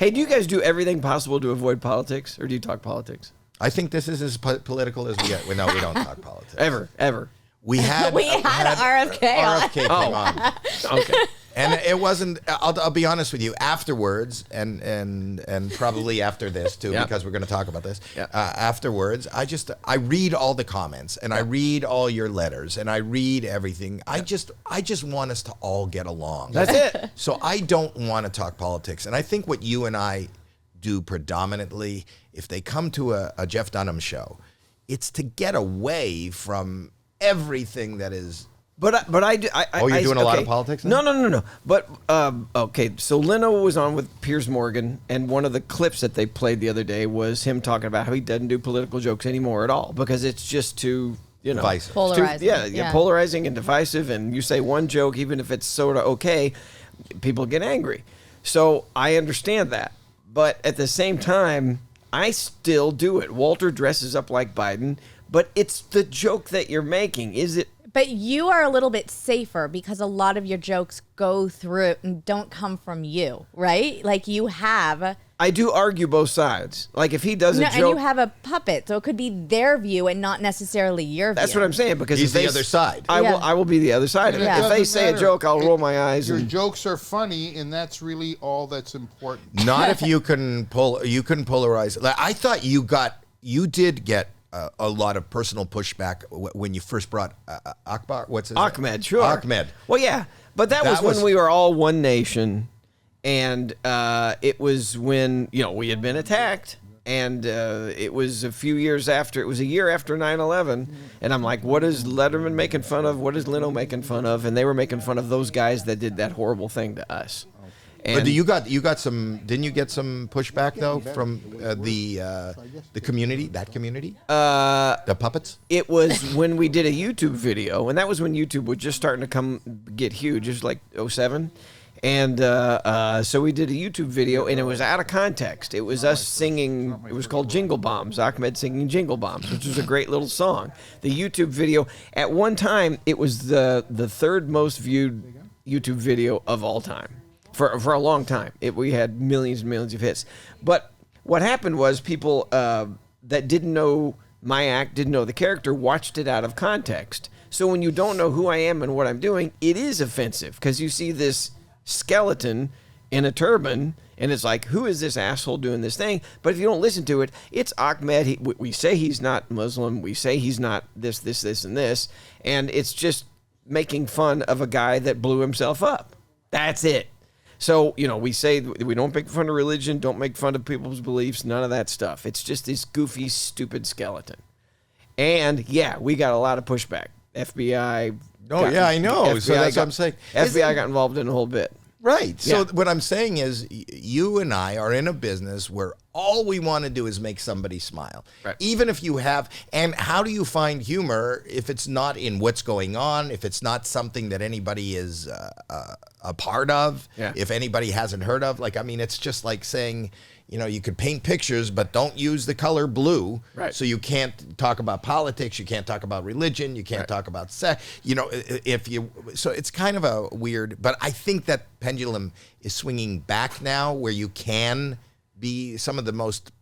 Hey, do you guys do everything possible to avoid politics, or do you talk politics? I think this is as political as we get. Well, no, we don't talk politics. Ever. We had RFK on. RFK came on. Okay. And it wasn't. I'll be honest with you. Afterwards, and probably after this too, Yeah. because we're going to talk about this. Yeah. Afterwards, I read all the comments, and I read all your letters, and I read everything. I just want us to all get along. That's it. So I don't want to talk politics, and I think what you and I do predominantly, if they come to a Jeff Dunham show, it's to get away from everything that is. But I do. You're doing a lot of politics now? No. But okay, so Leno was on with Piers Morgan, and one of the clips that they played the other day was him talking about how he doesn't do political jokes anymore at all because it's just too, divisive. Polarizing. Polarizing and divisive. And you say one joke, even if it's sort of okay, people get angry. So I understand that, but at the same time, I still do it. Walter dresses up like Biden, but it's the joke that you're making. Is it? But you are a little bit safer because a lot of your jokes go through and don't come from you, right? Like you have. I do argue both sides. Like if he does a joke, and you have a puppet, so it could be their view and not necessarily your view. that's what I'm saying. Because He's if the other side. I will be the other side of it. Yeah. If they Doesn't say a matter. joke, I'll roll my eyes. Your And jokes are funny, and that's really all that's important. Not if you can polarize. Like, I thought you did get a lot of personal pushback when you first brought Akbar. What's his name? Ahmed, sure. Ahmed. Well, yeah, but that was when we were all one nation, and it was when we had been attacked, and it was a few years after. It was a year after 9/11, and I'm like, what is Letterman making fun of? What is Leno making fun of? And they were making fun of those guys that did that horrible thing to us. And But you got some? Didn't you get some pushback though from the community? That community? The puppets? It was when we did a YouTube video, and that was when YouTube was just starting to get huge. It was like 2007. And so we did a YouTube video, and it was out of context. It was us singing. It was called Jingle Bombs. Ahmed singing Jingle Bombs, which was a great little song. The YouTube video, at one time, it was the third most viewed YouTube video of all time. For a long time. We had millions and millions of hits. But what happened was people that didn't know my act, didn't know the character, watched it out of context. So when you don't know who I am and what I'm doing, it is offensive because you see this skeleton in a turban and it's like, who is this asshole doing this thing? But if you don't listen to it, it's Ahmed. We say he's not Muslim. We say he's not this, and this. And it's just making fun of a guy that blew himself up. That's it. So, we say we don't make fun of religion, don't make fun of people's beliefs, none of that stuff. It's just this goofy, stupid skeleton. And, yeah, we got a lot of pushback. FBI. I know. So that's what I'm saying. FBI got involved in a whole bit. Right. So Yeah. what I'm saying is you and I are in a business where all we want to do is make somebody smile. Right. Even if you have, and how do you find humor if it's not in what's going on, if it's not something that anybody is a part of, Yeah. if anybody hasn't heard of? It's just like saying, you could paint pictures, but don't use the color blue. Right. So you can't talk about politics. You can't talk about religion. You can't talk about sex. So it's kind of a weird, but I think that pendulum is swinging back now where you can be some of the most,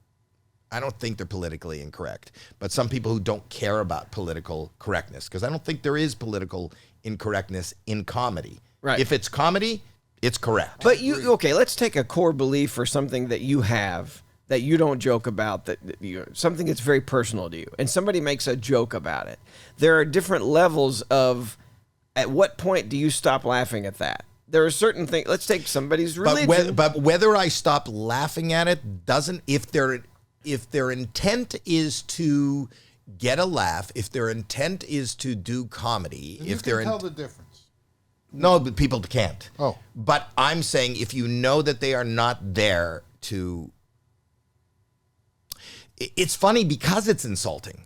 I don't think they're politically incorrect, but some people who don't care about political correctness, because I don't think there is political incorrectness in comedy. Right. If it's comedy, it's correct. But let's take a core belief for something that you have that you don't joke about, something that's very personal to you, and somebody makes a joke about it. There are different levels of at what point do you stop laughing at that? There are certain things. Let's take somebody's religion. But whether I stop laughing at it doesn't. If their intent is to get a laugh, if their intent is to do comedy, You can tell the difference. No, but people can't. Oh. But I'm saying if you know that they are not there to... It's funny because it's insulting.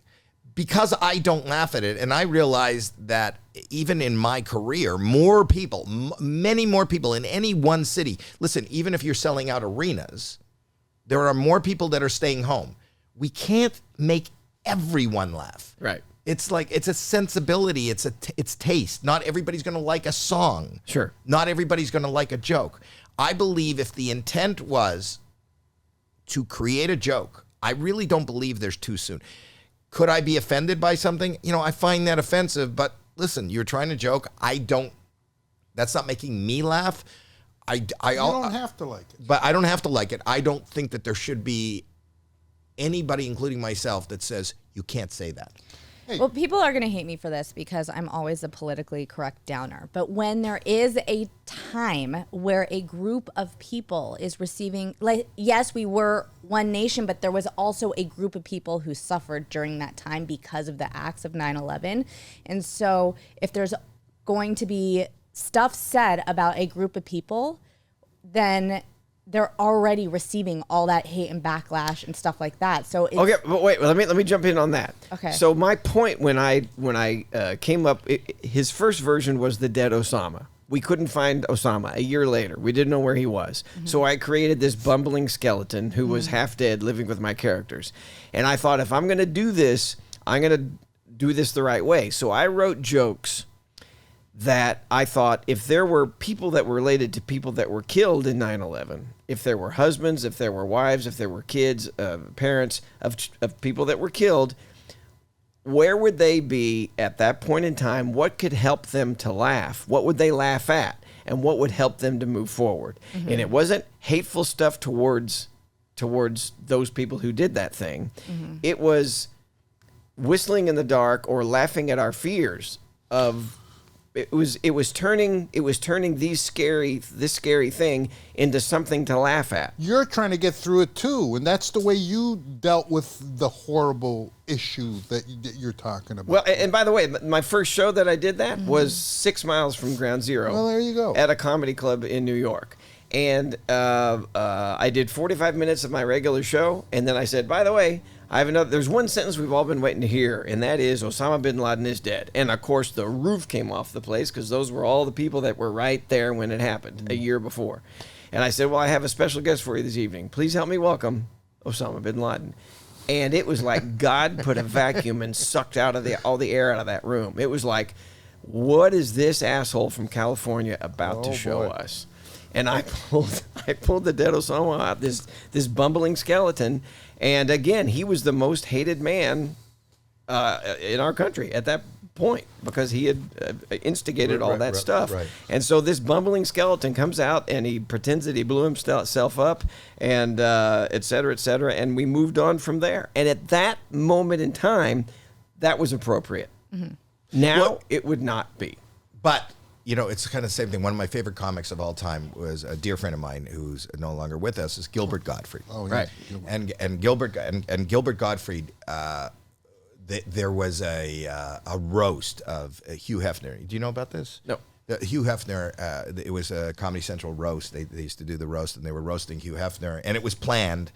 Because I don't laugh at it, and I realize that even in my career, more people, many more people in any one city... Listen, even if you're selling out arenas, there are more people that are staying home. We can't make everyone laugh. Right. It's like, it's a sensibility. It's taste. Not everybody's going to like a song. Sure. Not everybody's going to like a joke. I believe if the intent was to create a joke, I really don't believe there's too soon. Could I be offended by something? I find that offensive, but listen, you're trying to joke. That's not making me laugh. You don't have to like it. But I don't have to like it. I don't think that there should be anybody, including myself, that says you can't say that. Well, people are going to hate me for this because I'm always a politically correct downer. But when there is a time where a group of people is receiving, like, yes, we were one nation, but there was also a group of people who suffered during that time because of the acts of 9/11. And so if there's going to be stuff said about a group of people, then they're already receiving all that hate and backlash and stuff like that. So it's, okay, but wait, let me jump in on that. Okay. So my point when I came up, his first version was the Dead Osama. We couldn't find Osama a year later. We didn't know where he was. Mm-hmm. So I created this bumbling skeleton who was half dead, living with my characters. And I thought, if I'm going to do this, I'm going to do this the right way. So I wrote jokes that I thought, if there were people that were related to people that were killed in 9/11, if there were husbands, if there were wives, if there were kids, parents of people that were killed, where would they be at that point in time? What could help them to laugh? What would they laugh at? And what would help them to move forward? Mm-hmm. And it wasn't hateful stuff towards those people who did that thing. Mm-hmm. It was whistling in the dark or laughing at our fears of. It was turning this scary thing into something to laugh at. You're trying to get through it too, and that's the way you dealt with the horrible issue that you're talking about. Well, and by the way, my first show that I did that was 6 miles from Ground Zero. Well, there you go. At a comedy club in New York. And I did 45 minutes of my regular show, and then I said, by the way, I have another. There's one sentence we've all been waiting to hear, and that is Osama bin Laden is dead. And of course, the roof came off the place because those were all the people that were right there when it happened a year before. And I said, well, I have a special guest for you this evening. Please help me welcome Osama bin Laden. And it was like God put a vacuum and sucked out of all the air out of that room. It was like, what is this asshole from California about to show us? And I pulled the Dead Osama out, this bumbling skeleton. And again, he was the most hated man in our country at that point because he had instigated all that stuff. Right. And so this bumbling skeleton comes out and he pretends that he blew himself up and et cetera, et cetera. And we moved on from there. And at that moment in time, that was appropriate. Mm-hmm. Now it would not be. But it's kind of the same thing. One of my favorite comics of all time was a dear friend of mine who's no longer with us, is Gilbert Gottfried. Oh, yeah. Right. And Gilbert Gottfried, there was a roast of Hugh Hefner. Do you know about this? No. Hugh Hefner, it was a Comedy Central roast. They used to do the roast, and they were roasting Hugh Hefner. And it was planned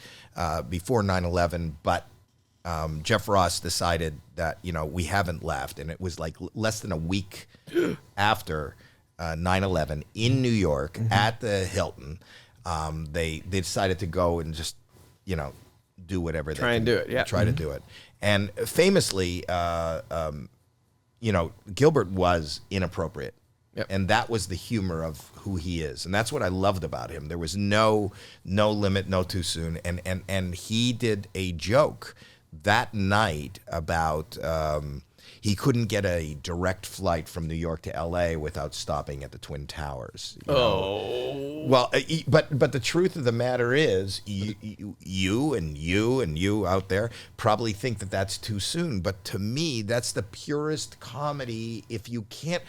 before 9/11, but Jeff Ross decided that, we haven't laughed. And it was like less than a week after 9/11 in New York at the Hilton. They decided to go and just, do whatever they try and do it. Yeah. Try to do it. And famously, Gilbert was inappropriate. Yep. And that was the humor of who he is. And that's what I loved about him. There was no limit, no too soon. And he did a joke that night about he couldn't get a direct flight from New York to L.A. without stopping at the Twin Towers. Well, but the truth of the matter is, you and you out there probably think that that's too soon. But to me, that's the purest comedy. If you can't,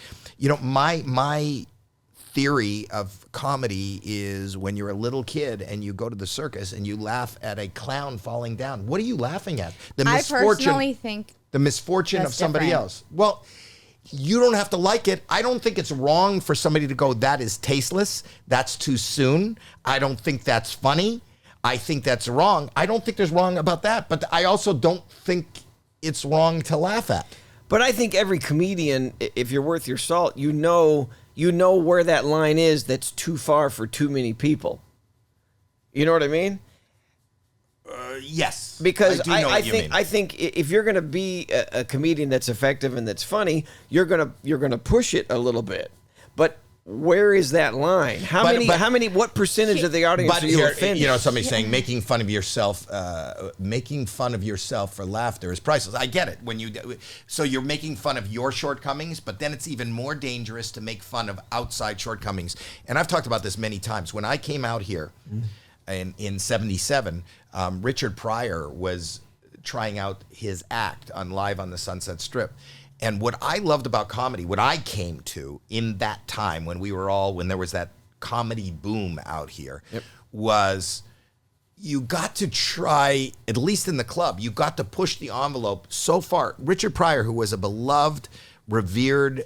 my theory of comedy is when you're a little kid and you go to the circus and you laugh at a clown falling down. What are you laughing at? I personally think the misfortune of somebody different. else. Well, you don't have to like it. I don't think it's wrong for somebody to go, that is tasteless. That's too soon. I don't think that's funny. I think that's wrong. I don't think there's wrong about that. But I also don't think it's wrong to laugh at. But I think every comedian, if you're worth your salt, you know where that line is that's too far for too many people. You know what I mean? Yes. Because I think if you're going to be a comedian that's effective and that's funny, you're going to push it a little bit. But where is that line? What percentage of the audience But are you here, offending? you know, somebody's saying making fun of yourself for laughter is priceless. I get it. So you're making fun of your shortcomings, but then it's even more dangerous to make fun of outside shortcomings. And I've talked about this many times. When I came out here in '77, Richard Pryor was trying out his act on Live on the Sunset Strip. And what I loved about comedy, what I came to in that time when there was that comedy boom out here, was you got to try, at least in the club, you got to push the envelope so far. Richard Pryor, who was a beloved, revered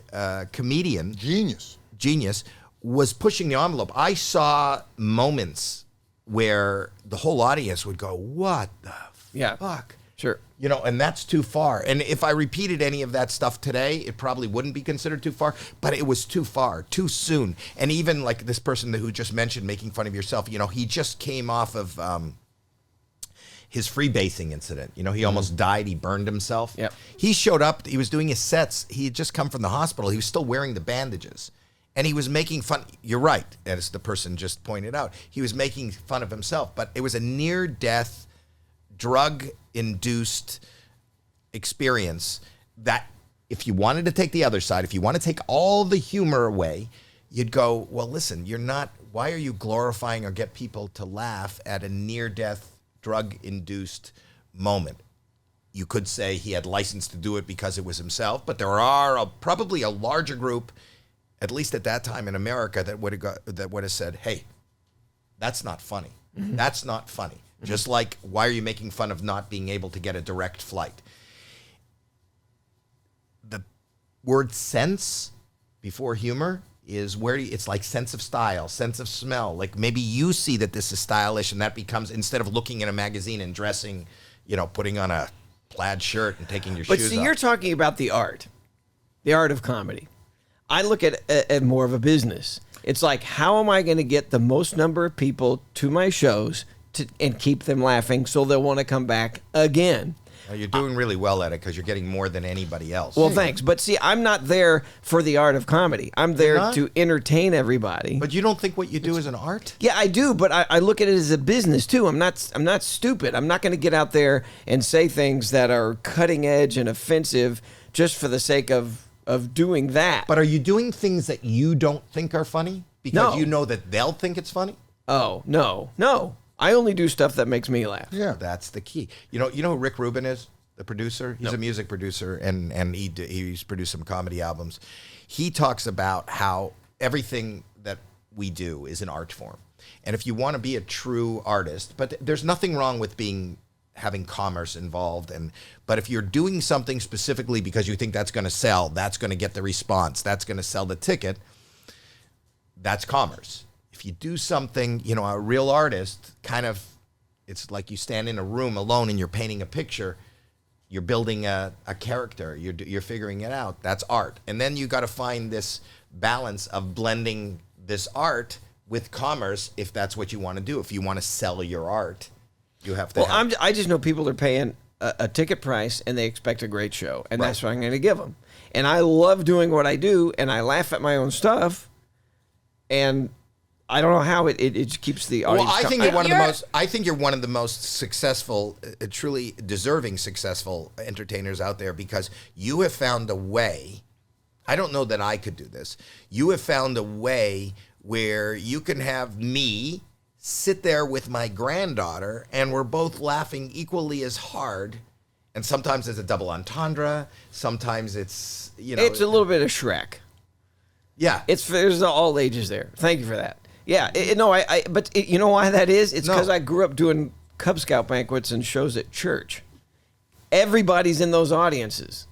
comedian. Genius, was pushing the envelope. I saw moments where the whole audience would go, what the fuck? Sure. You know, and that's too far. And if I repeated any of that stuff today, it probably wouldn't be considered too far, but it was too far, too soon. And even like this person who just mentioned making fun of yourself, you know, he just came off of his freebasing incident. You know, he almost died. He burned himself. Yep. He showed up. He was doing his sets. He had just come from the hospital. He was still wearing the bandages. And he was making fun. You're right, as the person just pointed out. He was making fun of himself, but it was a near-death, drug-induced experience that if you wanted to take the other side, if you want to take all the humor away, you'd go, well, listen, why are you glorifying or get people to laugh at a near-death, drug-induced moment? You could say he had license to do it because it was himself, but there are probably a larger group, at least at that time in America, that would have said, hey, that's not funny. Mm-hmm. That's not funny. Mm-hmm. Just like, why are you making fun of not being able to get a direct flight? The word sense before humor is it's like sense of style, sense of smell. Like maybe you see that this is stylish and that becomes, instead of looking in a magazine and dressing, you know, putting on a plaid shirt and taking your shoes off. But see, you're talking about the art of comedy. I look at it more of a business. It's like, how am I going to get the most number of people to my shows and keep them laughing so they'll want to come back again? Well, you're doing really well at it because you're getting more than anybody else. Well, thanks. But see, I'm not there for the art of comedy. I'm there to entertain everybody. But you don't think what you do is an art? Yeah, I do, but I look at it as a business too. I'm not stupid. I'm not going to get out there and say things that are cutting edge and offensive just for the sake of doing that. But are you doing things that you don't think are funny because you know that they'll think it's funny? Oh, no. I only do stuff that makes me laugh. Yeah, that's the key. You know who Rick Rubin is, the producer? He's a music producer, and he's produced some comedy albums. He talks about how everything that we do is an art form. And if you want to be a true artist, but there's nothing wrong with having commerce involved, but if you're doing something specifically because you think that's going to sell, that's going to get the response, that's going to sell the ticket, that's commerce. If you do something, you know, a real artist, it's like you stand in a room alone and you're painting a picture, you're building a character, you're figuring it out, that's art. And then you got to find this balance of blending this art with commerce if that's what you want to do. If you want to sell your art, you have to. Well, I just know people are paying a ticket price and they expect a great show, and that's what I'm going to give them. And I love doing what I do, and I laugh at my own stuff, and I don't know how it keeps the audience. Well, I think you're one of the most successful, truly deserving successful entertainers out there because you have found a way. I don't know that I could do this. You have found a way where you can have me sit there with my granddaughter and we're both laughing equally as hard. And sometimes it's a double entendre. Sometimes it's, you know. It's a little bit of Shrek. Yeah. There's all ages there. Thank you for that. Yeah. But you know why that is? It's because I grew up doing Cub Scout banquets and shows at church. Everybody's in those audiences.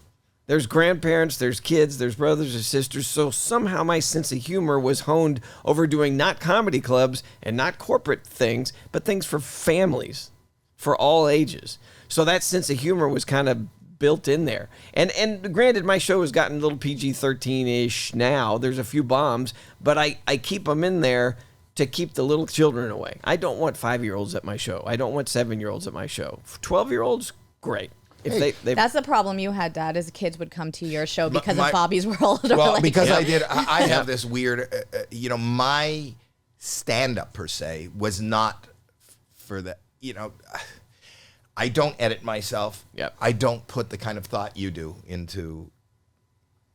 There's grandparents, there's kids, there's brothers or sisters. So somehow my sense of humor was honed over doing not comedy clubs and not corporate things, but things for families, for all ages. So that sense of humor was kind of built in there. And granted, my show has gotten a little PG-13-ish now. There's a few bombs, but I keep them in there to keep the little children away. I don't want 5-year-olds at my show. I don't want 7-year-olds at my show. 12-year-olds, great. if they That's the problem you had, Dad, is kids would come to your show because my- of Bobby's World. Or Well, like, because I have this weird, my stand-up per se was not for the, I don't edit myself. Yep. I don't put the kind of thought you do into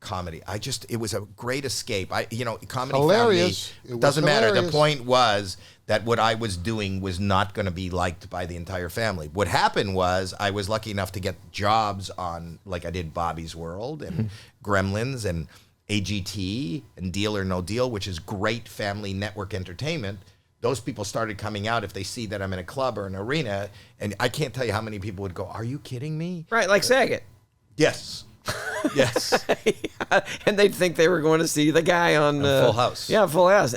comedy. It was a great escape. Comedy Hilarious. found It me, was doesn't matter. The hilarious. point was that what I was doing was not going to be liked by the entire family. What happened was I was lucky enough to get jobs on, like I did Bobby's World and Gremlins and AGT and Deal or No Deal, which is great family network entertainment. Those people started coming out if they see that I'm in a club or an arena, and I can't tell you how many people would go, "Are you kidding me?" right, like Saget. Yes. Yes. And they'd think they were going to see the guy on Full House. Yeah, Full House.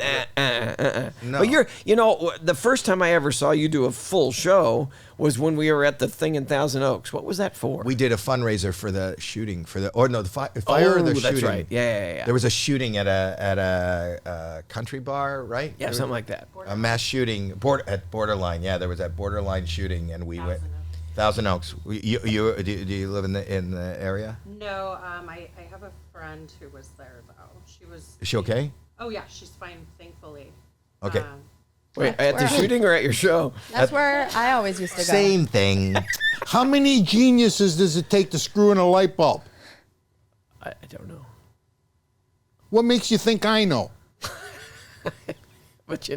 No. But the first time I ever saw you do a full show was when we were at the thing in Thousand Oaks. What was that for? We did a fundraiser for the shooting the fire or the shooting. That's right. Yeah. There was a shooting at a country bar, right? Yeah, something like that. A mass shooting at Borderline. Yeah, there was that Borderline shooting, and we went. Thousand Oaks. Do you live in the area? No, I have a friend who was there though. Is she okay? Oh yeah, she's fine, thankfully. Okay. Wait, at the shooting or at your show? That's where I always used to go. Same thing. How many geniuses does it take to screw in a light bulb? I don't know. What makes you think I know? But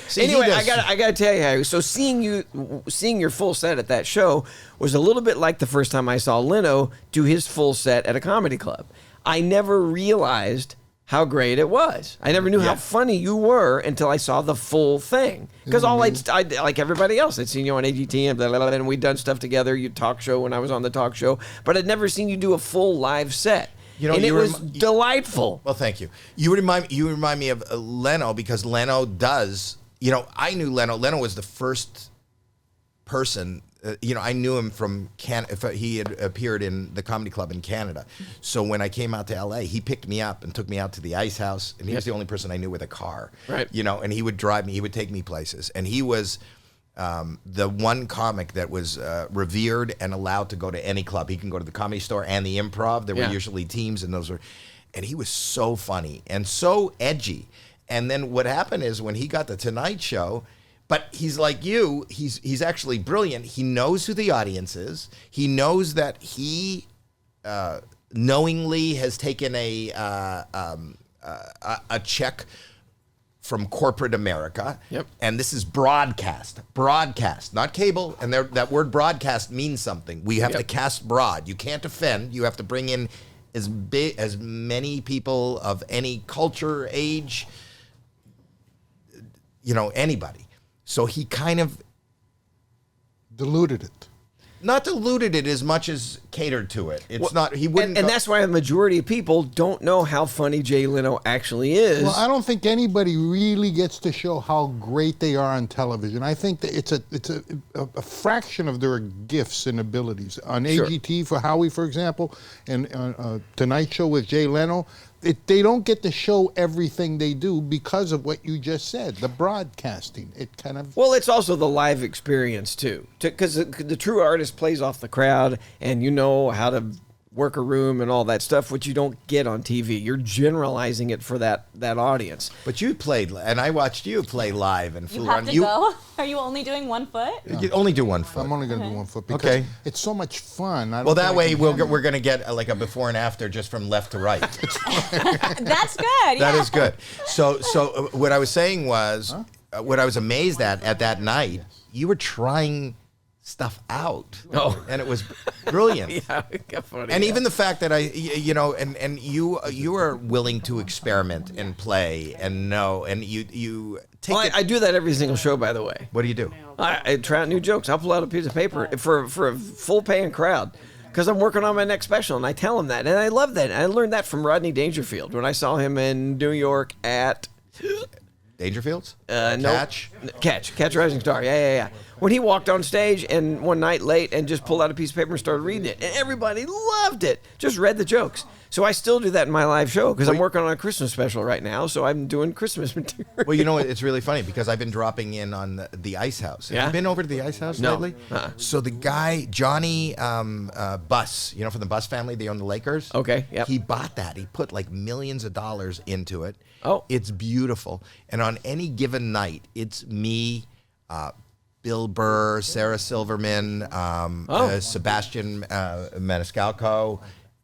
See, anyway, he does- I gotta tell you, Harry. So seeing your full set at that show was a little bit like the first time I saw Leno do his full set at a comedy club. I never realized how great it was. I never knew how funny you were until I saw the full thing. Because I like everybody else, I'd seen you on AGT and blah, blah, blah, and we'd done stuff together. You talk show when I was on the talk show, but I'd never seen you do a full live set. And it was delightful. Well, thank you. You remind me of Leno, because Leno does. I knew Leno. Leno was the first person. I knew him from he had appeared in the comedy club in Canada. So when I came out to LA, he picked me up and took me out to the Ice House, and he was the only person I knew with a car. Right. And he would drive me. He would take me places, and he was the one comic that was revered and allowed to go to any club. He can go to the Comedy Store and the Improv. There were usually teams, and and he was so funny and so edgy. And then what happened is when he got the Tonight Show, but he's like you, he's actually brilliant. He knows who the audience is. He knows that he knowingly has taken a check from corporate America. Yep. And this is broadcast, not cable. And that word broadcast means something. We have to cast broad. You can't offend. You have to bring in as many people of any culture, age, anybody. So he kind of Diluted it. not diluted it as much as catered to it. It's not. He wouldn't. And that's why the majority of people don't know how funny Jay Leno actually is. Well, I don't think anybody really gets to show how great they are on television. I think that it's a fraction of their gifts and abilities. On Sure. AGT for Howie, for example, and Tonight Show with Jay Leno, they don't get to show everything they do because of what you just said, the broadcasting. It kind of... Well, it's also the live experience, too. Because the true artist plays off the crowd, and you know how to work a room and all that stuff, which you don't get on TV. You're generalizing it for that audience. But you played, and I watched you play live and You flew have around. to go? Are you only doing 1 foot? You only do one foot. I'm only going to do one foot because Okay. it's so much fun. I don't Well, that think I way can we're handle it. going to get like a before and after just from left to right. That's good. That yeah. is good. So what I was saying was, what I was amazed at that night, you were trying stuff out. Oh. And it was brilliant. Yeah, it got funny. And even the fact that and you are willing to experiment and play and know, and you take Well, it. I do that every single show, by the way. What do you do? I try out new jokes. I'll pull out a piece of paper for a full paying crowd because I'm working on my next special, and I tell them that, and I love that. And I learned that from Rodney Dangerfield when I saw him in New York at Dangerfields? no, Catch? Catch Rising Star. Yeah. when he walked on stage and one night late and just pulled out a piece of paper and started reading it, and everybody loved it. Just read the jokes. So I still do that in my live show because I'm working on a Christmas special right now. So I'm doing Christmas material. Well, you know, it's really funny because I've been dropping in on the Ice House. Have Yeah? you been over to the Ice House No. lately? So the guy, Johnny Buss, you know, from the Buss family, they own the Lakers. Okay, yep. He bought that. He put like millions of dollars into it. Oh. It's beautiful. And on any given night, it's me, Bill Burr, Sarah Silverman, Sebastian Maniscalco,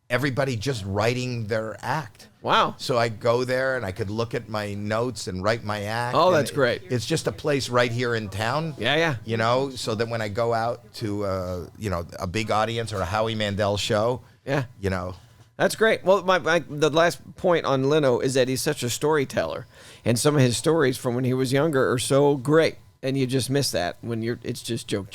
everybody just writing their act. Wow. So I go there and I could look at my notes and write my act. Oh, and that's great. It's just a place right here in town. Yeah. You know, so that when I go out to, you know, a big audience or a Howie Mandel show, Yeah. you know. That's great. Well, the last point on Leno is that he's such a storyteller, and some of his stories from when he was younger are so great, and you just miss that when it's just joke.